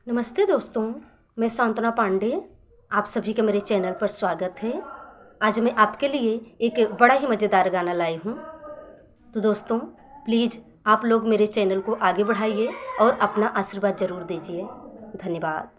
नमस्ते दोस्तों, मैं सांत्वना पांडे। आप सभी का मेरे चैनल पर स्वागत है। आज मैं आपके लिए एक बड़ा ही मज़ेदार गाना लाई हूँ। तो दोस्तों, प्लीज़ आप लोग मेरे चैनल को आगे बढ़ाइए और अपना आशीर्वाद ज़रूर दीजिए। धन्यवाद।